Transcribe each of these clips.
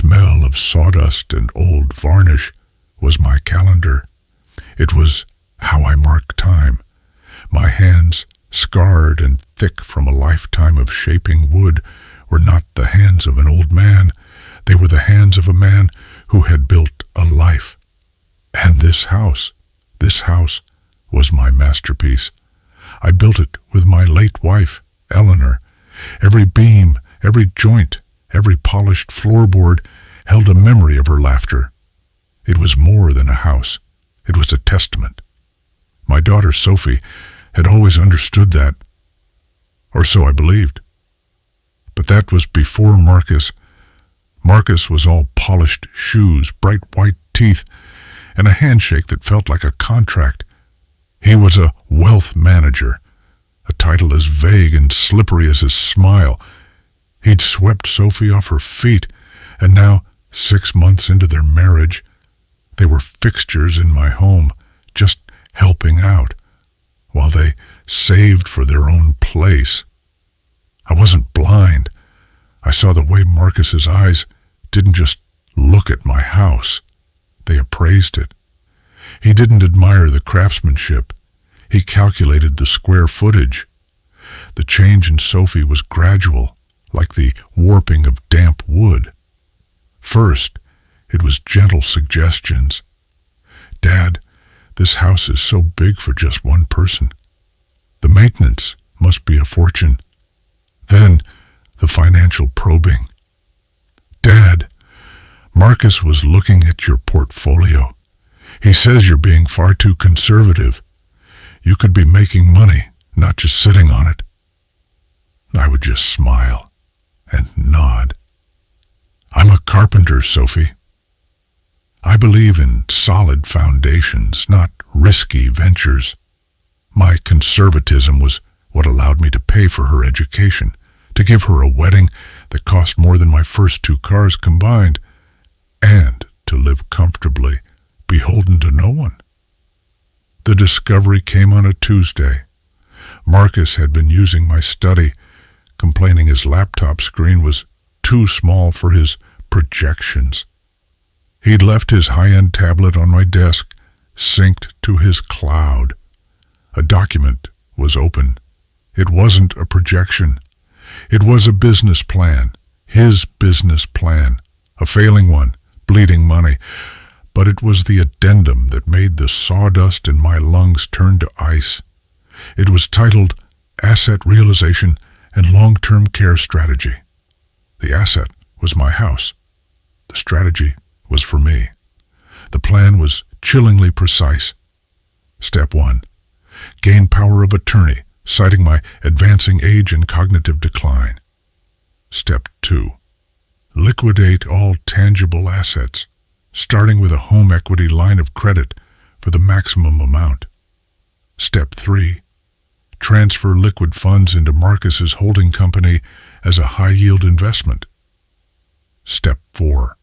smell of sawdust and old varnish was my calendar. It was how I marked time. My hands, scarred and thick from a lifetime of shaping wood, were not the hands of an old man. They were the hands of a man who had built a life. And this house was my masterpiece. I built it with my late wife, Eleanor. Every beam, every joint, every polished floorboard held a memory of her laughter. It was more than a house. It was a testament. My daughter, Sophie, had always understood that, or so I believed. But that was before Marcus. Marcus was all polished shoes, bright white teeth, and a handshake that felt like a contract. He was a wealth manager, a title as vague and slippery as his smile. He'd swept Sophie off her feet, and now, 6 months into their marriage, they were fixtures in my home, just helping out, while they saved for their own place. I wasn't blind. I saw the way Marcus's eyes didn't just look at my house. They appraised it. He didn't admire the craftsmanship. He calculated the square footage. The change in Sophie was gradual, like the warping of damp wood. First, it was gentle suggestions. "Dad, this house is so big for just one person. The maintenance must be a fortune." Then, the financial probing. "Dad, Marcus was looking at your portfolio. He says you're being far too conservative. You could be making money, not just sitting on it." I would just smile and nod. "I'm a carpenter, Sophie. I believe in solid foundations, not risky ventures. My conservatism was what allowed me to pay for her education, to give her a wedding that cost more than my first 2 cars combined, and to live comfortably, beholden to no one." The discovery came on a Tuesday. Marcus had been using my study, complaining his laptop screen was too small for his projections. He'd left his high-end tablet on my desk, synced to his cloud. A document was open. It wasn't a projection. It was a business plan, his business plan, a failing one, bleeding money. But it was the addendum that made the sawdust in my lungs turn to ice. It was titled Asset Realization and Long-Term Care Strategy. The asset was my house. The strategy was for me. The plan was chillingly precise. Step 1. Gain power of attorney, citing my advancing age and cognitive decline. Step 2. Liquidate all tangible assets, starting with a home equity line of credit for the maximum amount. Step 3. Transfer liquid funds into Marcus's holding company as a high-yield investment. Step 4.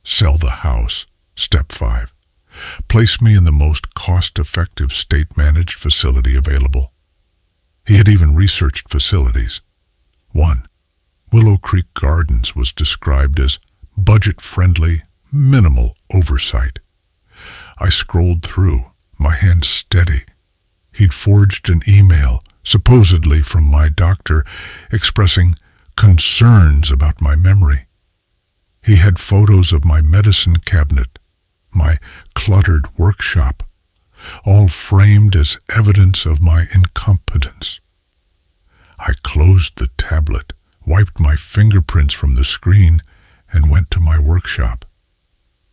Sell the house. Step 5. Place me in the most cost-effective state-managed facility available. He had even researched facilities. 1. Willow Creek Gardens was described as budget-friendly, minimal oversight. I scrolled through, my hands steady. He'd forged an email, supposedly from my doctor, expressing concerns about my memory. He had photos of my medicine cabinet, my cluttered workshop, all framed as evidence of my incompetence. I closed the tablet, wiped my fingerprints from the screen, and went to my workshop.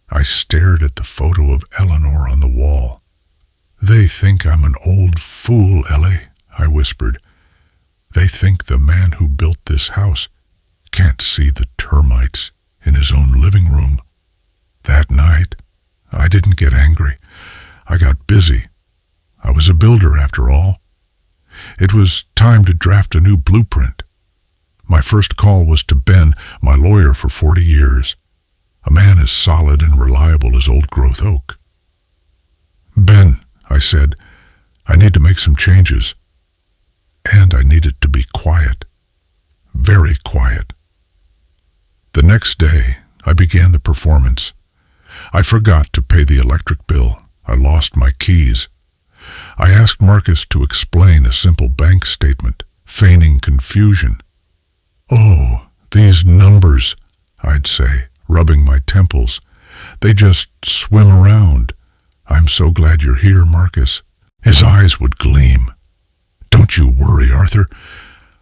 I stared at the photo of Eleanor on the wall. "They think I'm an old fool, Ellie," I whispered. "They think the man who built this house can't see the termites in his own living room." That night, I didn't get angry. I got busy. I was a builder, after all. It was time to draft a new blueprint. My first call was to Ben, my lawyer for 40 years, a man as solid and reliable as old-growth oak. "Ben," I said, "I need to make some changes. And I need it to be quiet. Very quiet." The next day, I began the performance. I forgot to pay the electric bill. I lost my keys. I asked Marcus to explain a simple bank statement, feigning confusion. "Oh, these numbers," I'd say, rubbing my temples. "They just swim around. I'm so glad you're here, Marcus." His eyes would gleam. "Don't you worry, Arthur.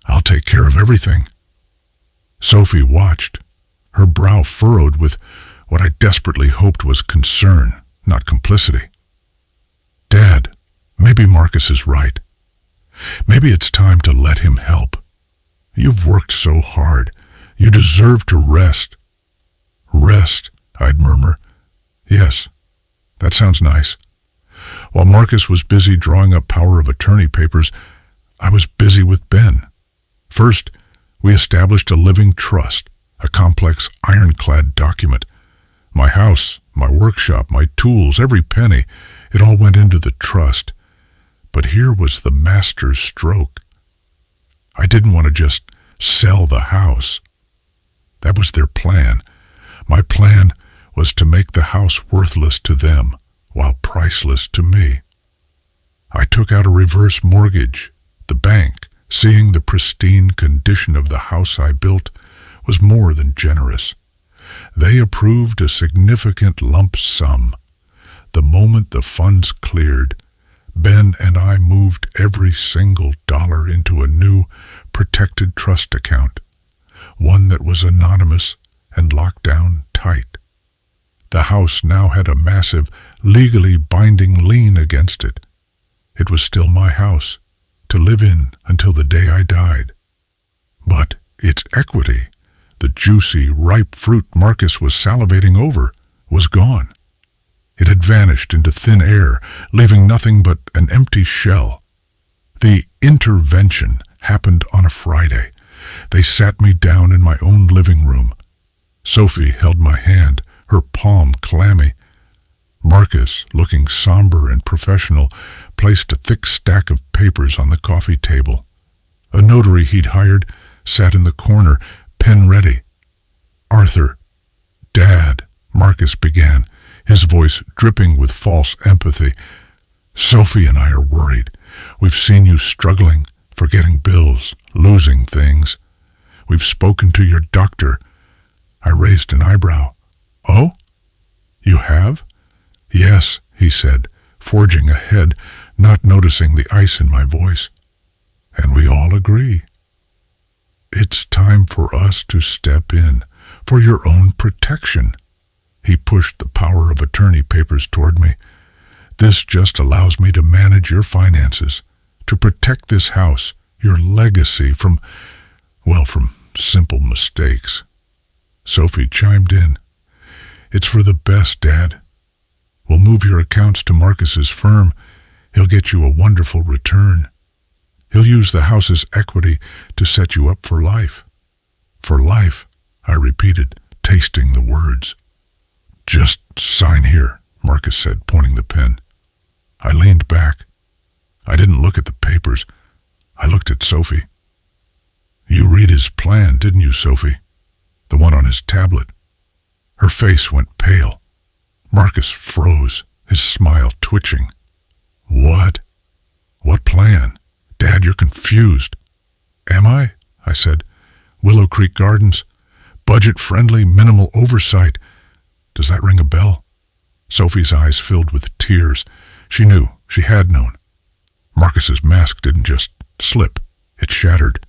I'll take care of everything." Sophie watched, her brow furrowed with what I desperately hoped was concern, not complicity. "Dad, maybe Marcus is right. Maybe it's time to let him help. You've worked so hard. You deserve to rest." "Rest," I'd murmur. "Yes, that sounds nice." While Marcus was busy drawing up power of attorney papers, I was busy with Ben. First, we established a living trust, a complex ironclad document. My house, my workshop, my tools, every penny, it all went into the trust. But here was the master's stroke. I didn't want to just sell the house. That was their plan. My plan was to make the house worthless to them, while priceless to me. I took out a reverse mortgage. The bank, seeing the pristine condition of the house I built, was more than generous. They approved a significant lump sum. The moment the funds cleared, Ben and I moved every single dollar into a new, protected trust account, one that was anonymous and locked down tight. The house now had a massive, legally binding lien against it. It was still my house, to live in until the day I died. But its equity, the juicy, ripe fruit Marcus was salivating over, was gone. It had vanished into thin air, leaving nothing but an empty shell. The intervention happened on a Friday. They sat me down in my own living room. Sophie held my hand, her palm clammy. Marcus, looking somber and professional, placed a thick stack of papers on the coffee table. A notary he'd hired sat in the corner, pen ready. "Arthur, Dad," Marcus began, his voice dripping with false empathy. "Sophie and I are worried. We've seen you struggling, forgetting bills, losing things. We've spoken to your doctor." I raised an eyebrow. "Oh? You have?" "Yes," he said, forging ahead, not noticing the ice in my voice. "And we all agree. It's time for us to step in, for your own protection." He pushed the power of attorney papers toward me. "This just allows me to manage your finances, to protect this house, your legacy from simple mistakes." Sophie chimed in. "It's for the best, Dad. We'll move your accounts to Marcus's firm. He'll get you a wonderful return. He'll use the house's equity to set you up for life." "For life," I repeated, tasting the words. "Just sign here," Marcus said, pointing the pen. I leaned back. I didn't look at the papers. I looked at Sophie. "You read his plan, didn't you, Sophie? The one on his tablet." Her face went pale. Marcus froze, his smile twitching. "What? What plan? Dad, you're confused." "Am I?" I said. "Willow Creek Gardens. Budget-friendly, minimal oversight. Does that ring a bell?" Sophie's eyes filled with tears. She knew. She had known. Marcus's mask didn't just slip. It shattered.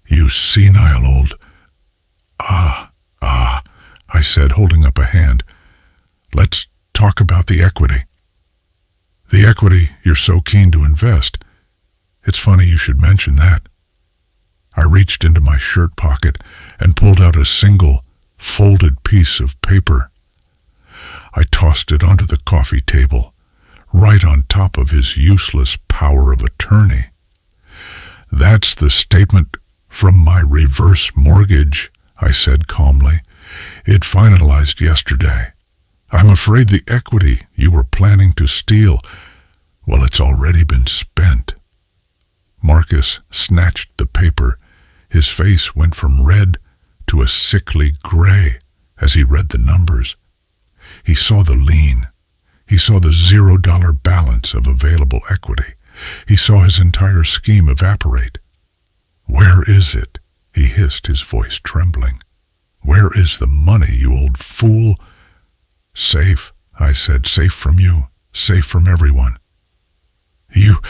"You senile old..." Ah, I said, holding up a hand. "Let's talk about the equity." "The equity you're so keen to invest. It's funny you should mention that." I reached into my shirt pocket and pulled out a single, folded piece of paper. I tossed it onto the coffee table, right on top of his useless power of attorney. "That's the statement from my reverse mortgage," I said calmly. "It finalized yesterday. I'm afraid the equity you were planning to steal, well, it's already been spent." Marcus snatched the paper. His face went from red to a sickly gray. as he read the numbers. He saw the lien. He saw the $0 balance of available equity. He saw his entire scheme evaporate. "Where is it?" he hissed, his voice trembling. "Where is the money, you old fool?" "Safe," I said, "safe from you, safe from everyone." You,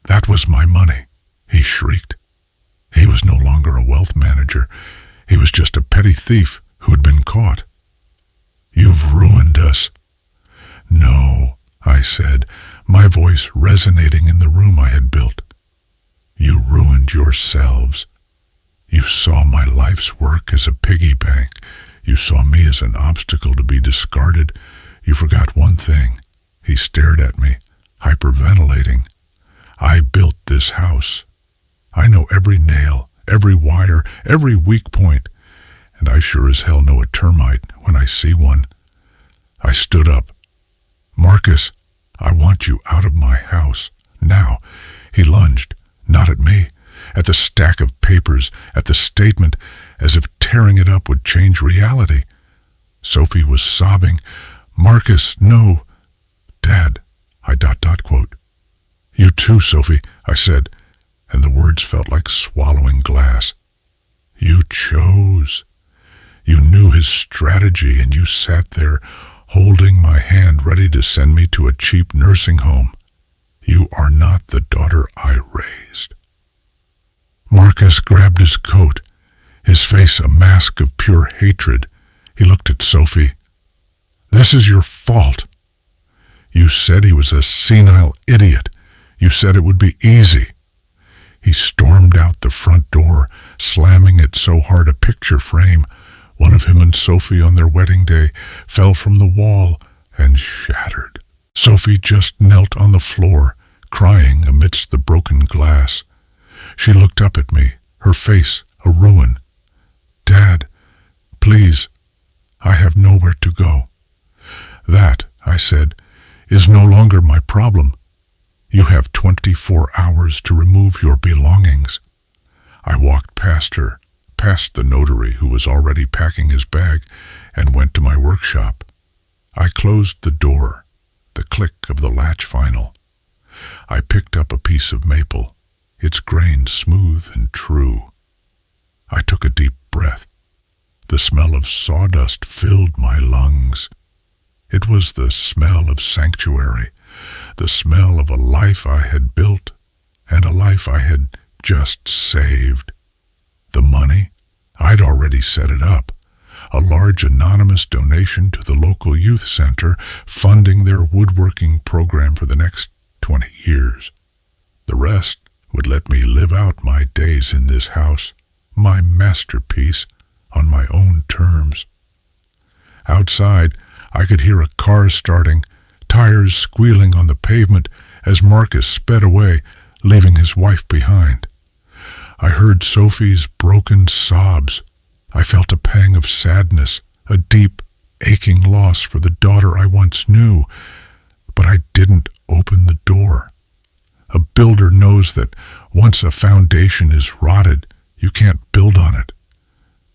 that was my money," he shrieked. He was no longer a wealth manager. He was just a petty thief who had been caught. "You've ruined us." "No," I said, my voice resonating in the room I had built. "You ruined yourselves. You saw my life's work as a piggy bank. You saw me as an obstacle to be discarded. You forgot one thing." He stared at me, hyperventilating. "I built this house. I know every nail, every wire, every weak point, and I sure as hell know a termite when I see one." I stood up. "Marcus, I want you out of my house. Now." He lunged, not at me, at the stack of papers, at the statement, as if tearing it up would change reality. Sophie was sobbing. "Marcus, no." "Dad, I ... quote. "You too, Sophie," I said, and the words felt like swallowing glass. "You chose. You knew his strategy, and you sat there, holding my hand ready to send me to a cheap nursing home. You are not the daughter I raised." Marcus grabbed his coat, his face a mask of pure hatred. He looked at Sophie. "This is your fault. You said he was a senile idiot. You said it would be easy." He stormed out the front door, slamming it so hard a picture frame, one of him and Sophie on their wedding day, fell from the wall and shattered. Sophie just knelt on the floor, crying amidst the broken glass. She looked up at me, her face a ruin. "Dad, please, I have nowhere to go." "That," I said, "is no longer my problem. You have 24 hours to remove your belongings." I walked past her, past the notary who was already packing his bag, and went to my workshop. I closed the door, the click of the latch final. I picked up a piece of maple, its grain smooth and true. I took a deep breath. The smell of sawdust filled my lungs. It was the smell of sanctuary, the smell of a life I had built and a life I had just saved. The money? I'd already set it up. A large anonymous donation to the local youth center, funding their woodworking program for the next 20 years. The rest would let me live out my days in this house, my masterpiece, on my own terms. Outside, I could hear a car starting, tires squealing on the pavement as Marcus sped away, leaving his wife behind. I heard Sophie's broken sobs. I felt a pang of sadness, a deep, aching loss for the daughter I once knew, but I didn't open the door. A builder knows that once a foundation is rotted, you can't build on it.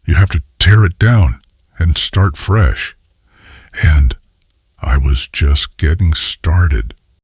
You have to tear it down and start fresh. And I was just getting started.